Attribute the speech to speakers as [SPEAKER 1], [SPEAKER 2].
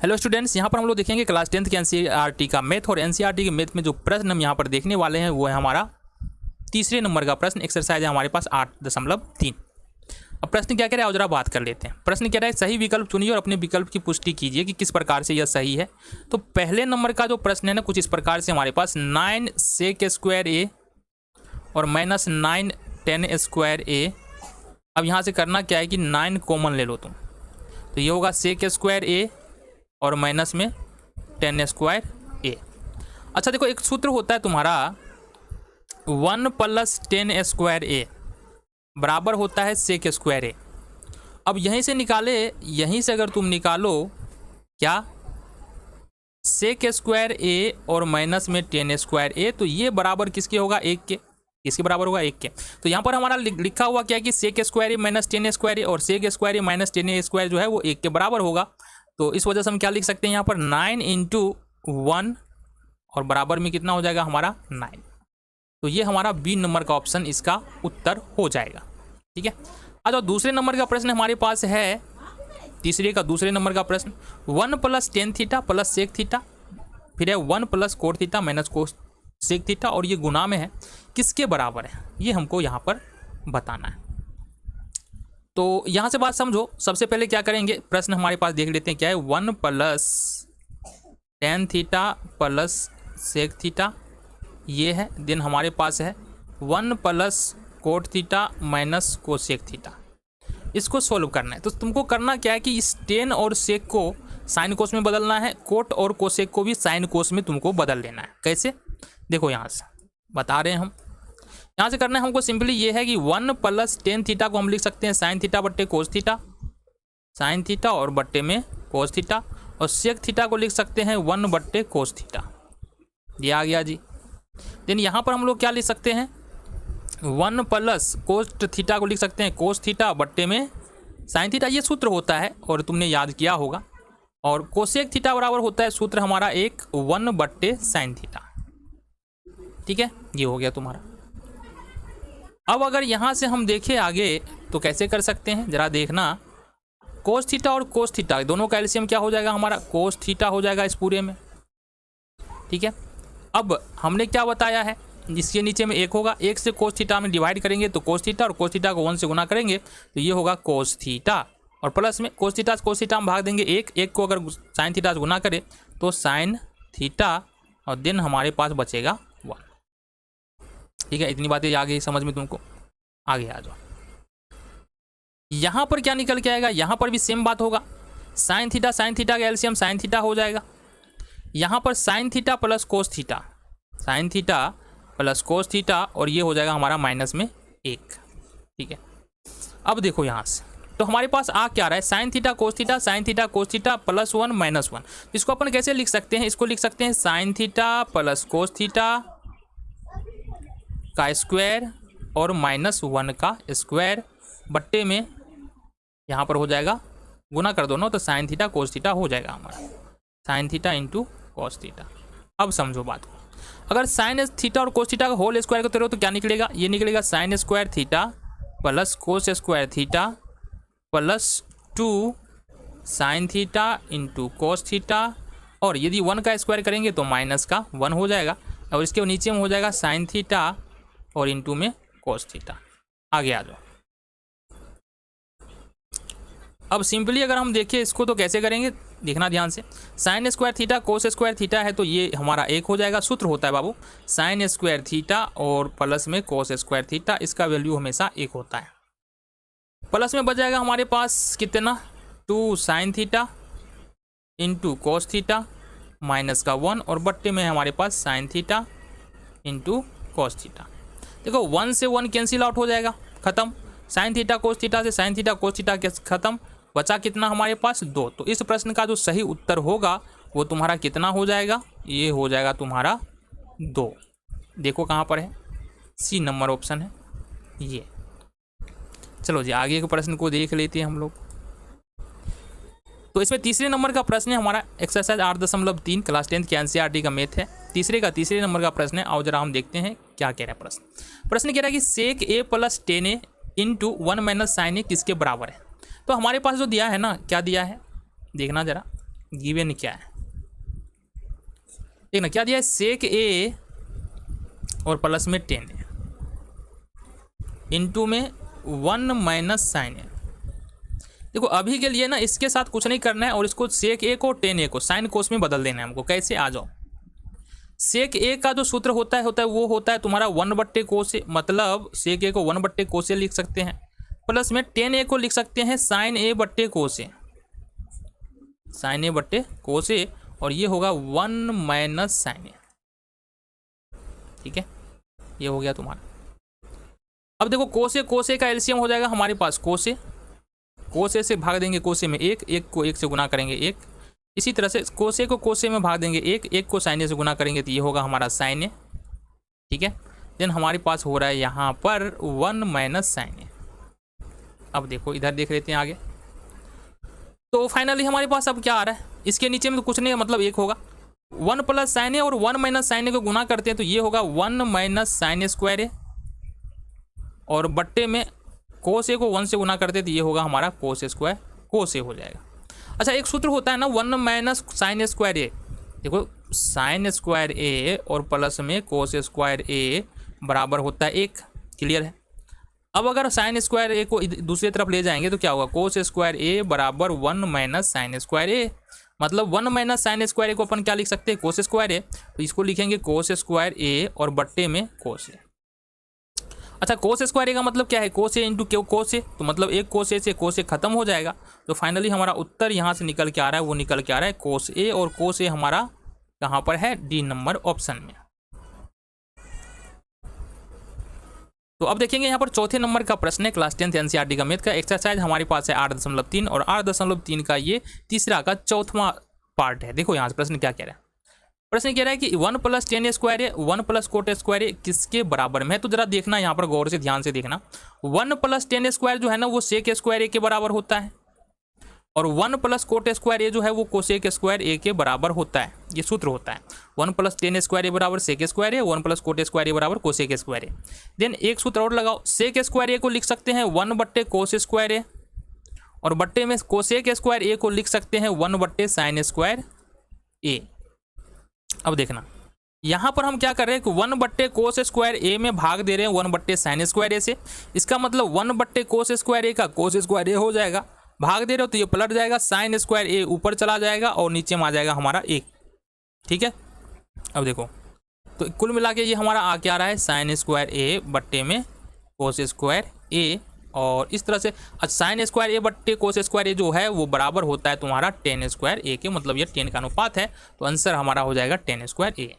[SPEAKER 1] Hello students, यहाँ पर हम लोग देखेंगे क्लास 10th के एनसीईआरटी का मैथ और एनसीईआरटी के मैथ में जो प्रश्न हम यहाँ पर देखने वाले हैं वो है हमारा तीसरे नंबर का प्रश्न। एक्सरसाइज है हमारे पास 8.3। अब प्रश्न क्या कह रहा है, जरा बात कर लेते हैं। प्रश्न कह रहा है सही विकल्प चुनिए और अपने विकल्प की पुष्टि कीजिए कि किस प्रकार से यह सही है। तो पहले नंबर का जो प्रश्न है ना, कुछ इस प्रकार से हमारे पास 9 sec स्क्वायर ए और -9 10 स्क्वायर ए। अब यहाँ से करना क्या है कि 9 कॉमन ले लो तुम, तो ये होगा sec स्क्वायर ए और माइनस में 10 स्क्वायर ए। अच्छा देखो, एक सूत्र होता है तुम्हारा 1 + 10 स्क्वायर ए बराबर होता है सेक स्क्वायर ए। अब यहीं से निकाले, यहीं से अगर तुम निकालो क्या सेक स्क्वायर ए और माइनस में 10 स्क्वायर ए, तो ये बराबर किसके होगा, 1 के। किसके बराबर होगा, 1 के। तो यहाँ पर हमारा लिखा हुआ क्या है कि सेक स्क्वायर ए माइनस 10 स्क्वायर ए और सेक स्क्वायर ए माइनस 10 स्क्वायर जो है वो 1 के बराबर होगा। तो इस वजह से हम क्या लिख सकते हैं यहाँ पर 9 × 1 और बराबर में कितना हो जाएगा हमारा 9। तो ये हमारा बी नंबर का ऑप्शन इसका उत्तर हो जाएगा। ठीक है। अच्छा, दूसरे नंबर का प्रश्न हमारे पास है, तीसरे का दूसरे नंबर का प्रश्न 1 + tan theta plus sec theta, फिर है 1 + cot theta minus cosec theta, और ये गुना में है, किसके बराबर है ये हमको यहाँ पर बताना है। तो यहाँ से बात समझो। सबसे पहले क्या करेंगे, प्रश्न हमारे पास देख लेते हैं क्या है। 1 + tan theta plus sec theta ये है। देन हमारे पास है 1 + cot theta minus cosec theta. इसको सोल्व करना है। तो तुमको करना क्या है कि इस tan और सेक को साइन कोस में बदलना है, कोट और कोसेक को भी साइन कोस में तुमको बदल लेना है। कैसे, देखो यहाँ से बता रहे हैं हम। यहाँ से करना है हमको सिंपली ये है कि 1 + tan थीटा को हम लिख सकते हैं साइन थीटा बट्टे कोस थीटा, साइन थीटा और बट्टे में कोस थीटा, और सेक थीटा को लिख सकते हैं 1 बट्टे कोस थीटा। ये आ गया जी। देन यहाँ पर हम लोग क्या लिख सकते हैं, 1 + कोस थीटा को लिख सकते हैं कोस थीटा बट्टे में साइन थीटा, ये सूत्र होता है और तुमने याद किया होगा। और कोसेक थीटा बराबर होता है सूत्र हमारा 1 बट्टे साइन थीटा। ठीक है, ये हो गया तुम्हारा। अब अगर यहाँ से हम देखें आगे तो कैसे कर सकते हैं, जरा देखना। कोस थीटा और कोस थीटा दोनों का एलसीएम क्या हो जाएगा हमारा, कोस थीटा हो जाएगा इस पूरे में। ठीक है। अब हमने क्या बताया है, जिसके नीचे में 1 होगा, 1 से कोस थीटा में डिवाइड करेंगे तो कोस थीटा, और कोस थीटा को 1 से गुना करेंगे तो ये होगा कोस थीटा, और प्लस में कोस थीटा हम भाग देंगे 1 को अगर साइन थीटा से गुना करें तो साइन थीटा, और देन हमारे पास बचेगा 1। ठीक है, इतनी बातें आ गई समझ में तुमको। आगे आ जाओ। यहाँ पर क्या निकल के आएगा, यहाँ पर भी सेम बात होगा। साइन थीटा का एलसीएम साइन थीटा हो जाएगा। यहाँ पर sine theta plus cos theta, sine theta plus cos theta, और ये हो जाएगा हमारा माइनस में 1। ठीक है। अब देखो यहाँ से तो हमारे पास आ क्या रहा है, sign theta cos theta, sign theta cos theta plus 1 minus 1। इसको अपन कैसे लिख सकते हैं, इसको लिख सकते हैं sine theta plus cos theta का स्क्वायर और -1 का स्क्वायर बट्टे में यहाँ पर हो जाएगा गुना कर दो ना, तो साइन थीटा कोस थीटा हो जाएगा हमारा, sign theta into cos theta. अब समझो बात को, अगर साइन थीटा और कोस थीटा का होल स्क्वायर करते रहो तो क्या निकलेगा, ये निकलेगा sine square theta plus cos square theta plus 2 sine theta into cos theta, और यदि 1 का स्क्वायर करेंगे तो माइनस का 1 हो जाएगा, और इसके नीचे में हो जाएगा साइन थीटा और इंटू में कोस थीटा। आगे आ जाओ। अब सिंपली अगर हम देखें इसको तो कैसे करेंगे, देखना ध्यान से। Sine square theta cos square theta है तो ये हमारा 1 हो जाएगा। सूत्र होता है बाबू साइन स्क्वायर थीटा और प्लस में कोस स्क्वायर थीटा, इसका वैल्यू हमेशा 1 होता है। प्लस में बच जाएगा हमारे पास कितना, 2 sine theta into cos theta minus का 1, और बट्टे में हमारे पास sine theta into cos theta. देखो 1 से 1 कैंसिल आउट हो जाएगा, खत्म। साइन थीटा कोस थीटा से साइन थीटा कोस थीटा खत्म, बचा कितना हमारे पास 2। तो इस प्रश्न का जो सही उत्तर होगा वो तुम्हारा कितना हो जाएगा, ये हो जाएगा तुम्हारा 2। देखो कहाँ पर है, सी नंबर ऑप्शन है ये। चलो जी आगे के प्रश्न को देख लेते हैं हम लोग। तो इसमें तीसरे नंबर का प्रश्न है हमारा एक्सरसाइज 8.3 क्लास 10 के एनसीईआरटी का मैथ है। तीसरे नंबर का प्रश्न है। और जरा हम देखते हैं क्या कह रहा है प्रश्न। प्रश्न कह रहा है कि सेक ए प्लस टेन ए इंटू 1 माइनस साइन ए किसके बराबर है। तो हमारे पास जो दिया है ना, क्या दिया है देखना जरा, गिवन क्या है, ठीक ना, क्या दिया है, सेक ए और प्लस में 10 इंटू में 1 माइनस साइन ए। देखो अभी के लिए ना इसके साथ कुछ नहीं करना है और इसको सेक ए को 10 को साइन कोस में बदल देना है हमको। कैसे, आ जाओ। सेक ए का जो सूत्र होता है वो होता है तुम्हारा 1/कोस ए, मतलब सेक ए को 1/कोस ए लिख सकते हैं, प्लस में 10 को लिख सकते हैं साइन ए बट्टे कोस ए, साइन ए बट्टे कोस ए, और ये होगा 1 माइनस साइन ए। ठीक है, ये हो गया तुम्हारा। अब देखो कोस ए का एलसीएम हो जाएगा हमारे पास कोस ए से भाग देंगे कोसे में 1 को 1 से गुना करेंगे 1, इसी तरह से कोसे को कोसे में भाग देंगे 1 को साइन ए से गुना करेंगे तो ये होगा हमारा साइन ए। ठीक है, देन हमारे पास हो रहा है यहाँ पर 1 माइनस साइन ए। अब देखो इधर देख लेते हैं आगे, तो फाइनली हमारे पास अब क्या आ रहा है, इसके नीचे में तो कुछ नहीं है, मतलब 1 होगा, 1 प्लस साइन ए और 1 माइनस साइन ए को गुना करते हैं तो ये होगा 1 माइनस साइन ए स्क्वायर ए, और बट्टे में कोस ए को 1 से गुना करते तो ये होगा हमारा कोस ए स्क्वायर कोस ए हो जाएगा। अच्छा, एक सूत्र होता है ना 1 माइनस साइन ए स्क्वायर ए, देखो साइन स्क्वायर ए और प्लस में कोस स्क्वायर ए बराबर होता है 1, क्लियर है। अब अगर साइन स्क्वायर ए को दूसरी तरफ ले जाएंगे तो क्या होगा, कोस स्क्वायर ए बराबर 1 माइनस साइन स्क्वायर ए, मतलब 1 माइनस साइन स्क्वायर ए को अपन क्या लिख सकते हैं, कोस स्क्वायर ए, तो इसको लिखेंगे कोस स्क्वायर ए और बट्टे में कोस ए। अच्छा, कोस स्क्वायर ए का मतलब क्या है, कोस ए इंटू कोस ए, तो मतलब एक कोस ए से कोस ए खत्म हो जाएगा, तो फाइनली हमारा उत्तर यहाँ से निकल के आ रहा है, वो निकल के आ रहा है कोस ए, और कोस ए हमारा कहाँ पर है, डी नंबर ऑप्शन में। तो अब देखेंगे यहाँ पर चौथे नंबर का प्रश्न है, क्लास 10th एनसीईआरटी का मैथ का एक्सरसाइज हमारे पास है 8.3 और 8.3 का ये तीसरा का चौथा पार्ट है। देखो यहाँ से प्रश्न क्या कह रहा है, प्रश्न कह रहा है कि 1 प्लस 10 स्क्वायर ए 1 प्लस कोट स्क्वायर ए किसके बराबर में है। तो जरा देखना यहाँ पर गौर से ध्यान से देखना, 1 प्लस 10 स्क्वायर जो है ना वो सेक स्क्वायर ए के बराबर होता है, और 1 प्लस कोट स्क्वायर ए जो है वो कोसेक स्क्वायर ए के बराबर होता है। ये सूत्र होता है 1 प्लस 10 स्क्वायर ए बराबर सेक स्क्वायर ए, 1 प्लस कोट स्क्वायर ए बराबर कोसेक स्क्वायर ए। देन एक सूत्र और लगाओ, सेक स्क्वायर ए को लिख सकते हैं 1/कोस स्क्वायर ए, और बट्टे में कोसेक स्क्वायर ए को लिख सकते हैं 1/साइन स्क्वायर ए। अब देखना यहाँ पर हम क्या कर रहे हैं कि 1/कोस स्क्वायर ए में भाग दे रहे हैं 1/साइन स्क्वायर ए से, इसका मतलब 1/कोस स्क्वायर ए का कोस स्क्वायर ए हो जाएगा, भाग दे रहे हो तो ये पलट जाएगा, साइन स्क्वायर ए ऊपर चला जाएगा और नीचे में आ जाएगा हमारा 1। ठीक है, अब देखो तो कुल मिला के ये हमारा आ क्या रहा है, साइन स्क्वायर ए बट्टे में कोस स्क्वायर ए, और इस तरह से साइन स्क्वायर ए बट्टे कोस स्क्वायर ए जो है वो बराबर होता है तुम्हारा 10 स्क्वायर ए के, मतलब ये 10 का अनुपात है, तो आंसर हमारा हो जाएगा 10 स्क्वायर ए।